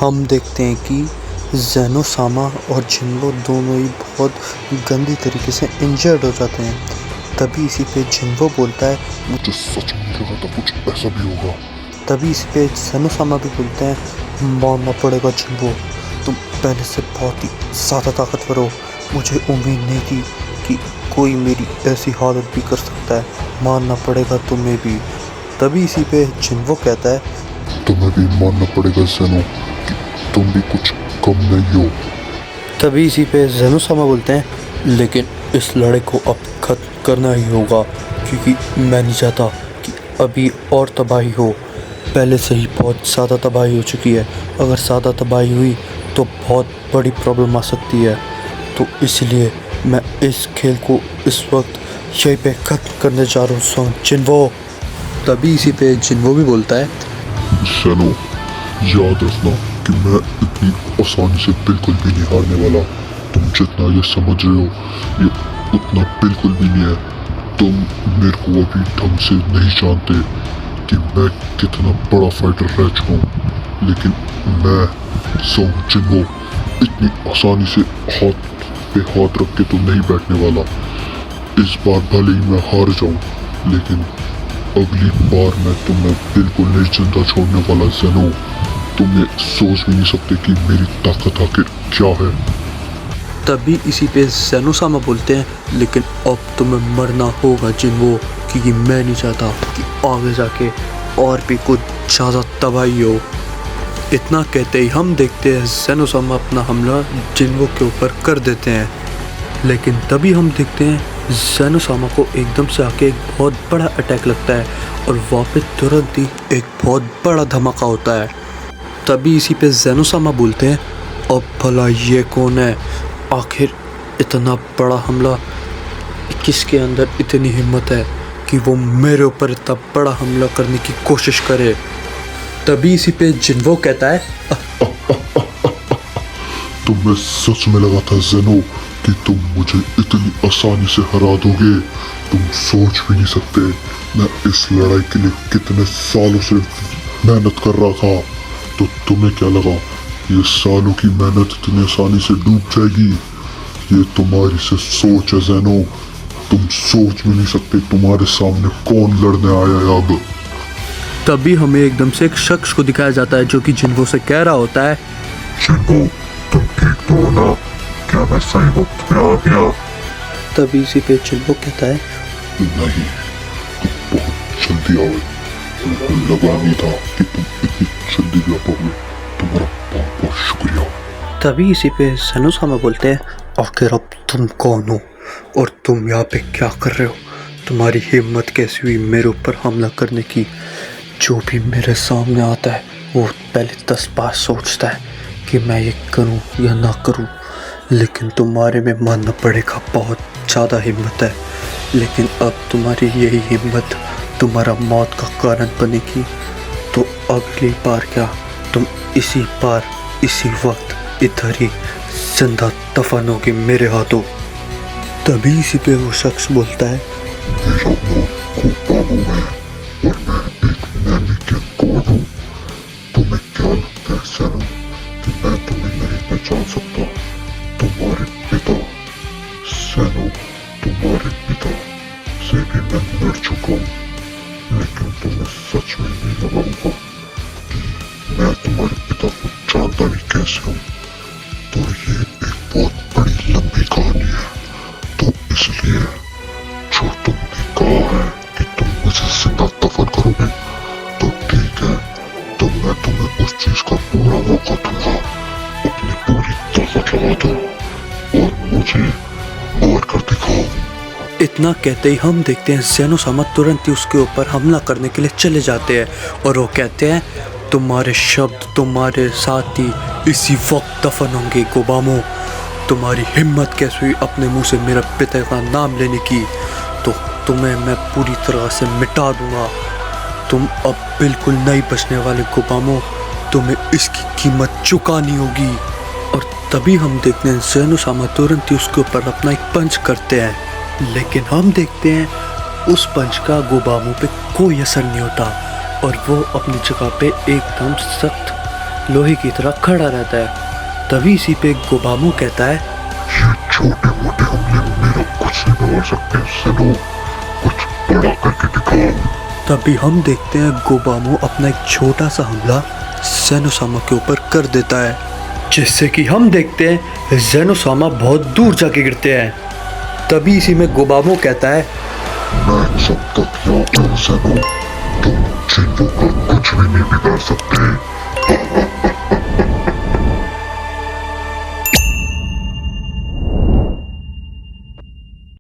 हम देखते हैं कि ज़ैनो सामा और जिन्वो दोनों ही बहुत गंदी तरीके से इंजर्ड हो जाते हैं। तभी इसी पे जिन्वो बोलता है, मुझे सच में लगा था कुछ ऐसा भी होगा। तभी इसी पे ज़ैनो सामा भी बोलते हैं, मारना पड़ेगा जिन्वो, तुम पहले से बहुत ही ज़्यादा ताकतवर हो, मुझे उम्मीद नहीं थी कि कोई मेरी ऐसी हालत भी कर सकता है, मारना पड़ेगा तुम्हें भी। तभी इसी पे जिन्वो कहता है, तुम्हें भी मानना पड़ेगा ज़ैनो कि तुम भी कुछ कम नहीं हो। तभी इसी पे ज़ैनो सामा बोलते हैं, लेकिन इस लड़ाई को अब खत्म करना ही होगा, क्योंकि मैं नहीं चाहता कि अभी और तबाही हो। पहले से ही बहुत ज़्यादा तबाही हो चुकी है, अगर ज़्यादा तबाही हुई तो बहुत बड़ी प्रॉब्लम आ सकती है। तो इसलिए मैं इस खेल को इस वक्त यहीं पे खत्म करने जा रहा हूँ जिन्वो। तभी इसी पे जिन्वो भी बोलता है, ज़ैनो याद रखना कि मैं इतनी आसानी से बिल्कुल भी नहीं हारने वाला। तुम जितना ये समझ रहे हो ये उतना बिल्कुल भी नहीं है। तुम मेरे को अभी ढंग से नहीं जानते कि मैं कितना बड़ा फाइटर रह चुका हूँ, लेकिन मैं जिन्वो इतनी आसानी से हाथ पे हाथ रख के तो नहीं बैठने वाला। इस बार भले ही मैं हार जाऊँ, लेकिन अगली बार मैं तुम्हें बिल्कुल नहीं जिंदा छोड़ने वाला ज़ैनो। तुम ये सोच भी नहीं सकते कि मेरी ताकत आखिर क्या है। तभी इसी पे ज़ैनो सामा बोलते हैं, लेकिन अब तुम्हें मरना होगा जिन्वो, क्योंकि मैं नहीं चाहता कि आगे जाके और भी कुछ ज़्यादा तबाही हो। इतना कहते ही हम देखते हैं ज़ैनो सामा अपना हमला जिन्वो के ऊपर कर देते हैं, लेकिन तभी हम देखते हैं ज़ैनो सामा को एकदम से आके एक बहुत बड़ा अटैक लगता है और वापस तुरंत ही एक बहुत बड़ा धमाका होता है। तभी इसी पे ज़ैनो सामा बोलते हैं, अब भला ये कौन है, आखिर इतना बड़ा हमला, किसके अंदर इतनी हिम्मत है कि वो मेरे ऊपर इतना बड़ा हमला करने की कोशिश करे। तभी इसी पे जिन्वो कहता है, तुम्हें सच में लगा था ज़ैनो कि तुम मुझे इतनी आसानी से हरा दोगे। तुम सोच भी नहीं सकते मैं इस लड़ाई के लिए कितने सालों से मेहनत कर रहा था। तो तुम्हें क्या लगा ये सालों की मेहनत इतनी आसानी से डूब जाएगी? ये तुम्हारी से सोच है ज़ैनो। तुम सोच भी नहीं सकते तुम्हारे सामने कौन लड़ने आया है अब। तभी हमें एकदम से एक शख्स को दिखाया जाता है जो कि जिन्वो से कह रहा होता है, जिन्वो तुम ठीक तो हो ना? क्या मैं सही वक्त पे आ गया? तभी इसी पे जिन्वो कहता है, नहीं, तुम बहुत जल्दी आओगे। मुझे लगा नहीं था कि तुम इतनी जल्दी भी आ पाओगे। तुम्हारा बहुत बहुत शुक्रिया। तभी इसी पे ज़ैनो सामा बोलते हैं, आखिर अब तुम कौन हो और तुम यहाँ पे क्या कर रहे हो? तुम्हारी हिम्मत कैसी हुई मेरे ऊपर हमला करने की? जो भी मेरे सामने आता है वो पहले 10 बार सोचता है कि मैं ये करूं या ना करूं, लेकिन तुम्हारे में मानना पड़ेगा बहुत ज़्यादा हिम्मत है। लेकिन अब तुम्हारी यही हिम्मत तुम्हारा मौत का कारण बनेगी। तो अगली बार क्या, तुम इसी बार इसी वक्त इधर ही जिंदा दफन होगे मेरे हाथों। तभी इसी पे वो शख्स बोलता है, मेरा नाम कोपामो है और मैं एक मैनिक्विन गॉड हूँ। तुम्हें क्या लगता है ज़ैनो कि मैं तुम्हें नहीं पहचान सकता? तुम्हारे पिता ज़ैनो, तुम्हारे पिता से भी मैं लड़ चुका हूँ, लेकिन तुम्हें सच में नहीं लगा होगा कि मैं तुम्हारे पिता को जानता भी कैसे हूँ। तो ये एक बहुत बड़ी लंबी कहानी है। तो इसलिए जो तुमने कहा है कि तुम मुझे जिंदा दफन करोगे, तो ठीक है, तो मैं तुम्हें उस चीज का पूरा मौका दूंगा। अपनी पूरी ताकत लगा दो और मुझे मार कर दिखाओ। इतना कहते ही हम देखते हैं ज़ैनो सामा तुरंत ही उसके ऊपर हमला करने के लिए चले जाते हैं और वो कहते हैं, तुम्हारे शब्द तुम्हारे साथ ही इसी वक्त दफन होंगे कोबामो। तुम्हारी हिम्मत कैसे हुई अपने मुंह से मेरे पिता का नाम लेने की? तो तुम्हें मैं पूरी तरह से मिटा दूंगा। तुम अब बिल्कुल नहीं बचने वाले कोबामो, तुम्हें इसकी कीमत चुकानी होगी। और तभी हम देखते हैं ज़ैनो सामा तुरंत ही उसके ऊपर अपना एक पंच करते हैं, लेकिन हम देखते हैं उस पंच का कोबामो पे कोई असर नहीं होता और वो अपनी जगह पे एकदम सख्त लोहे की तरह खड़ा रहता है। तभी इसी पे गोबामो कहता है, ये छोटे मोटे हमले में मेरा कुछ नहीं बिगाड़ सकते सनो, कुछ बड़ा करके दिखाओ। तभी हम देखते हैं गोबामो अपना एक छोटा सा हमला ज़ेनोसामा के ऊपर कर देता है, जिससे कि हम देखते हैं ज़ेनोसामा बहुत दूर जाके गिरते हैं। तभी इसी में गोबामो कहता है, मैं जब तक यहाँ पे हूँ सनो, तुम चिंटू का कुछ भी नहीं बिगाड़ सकते।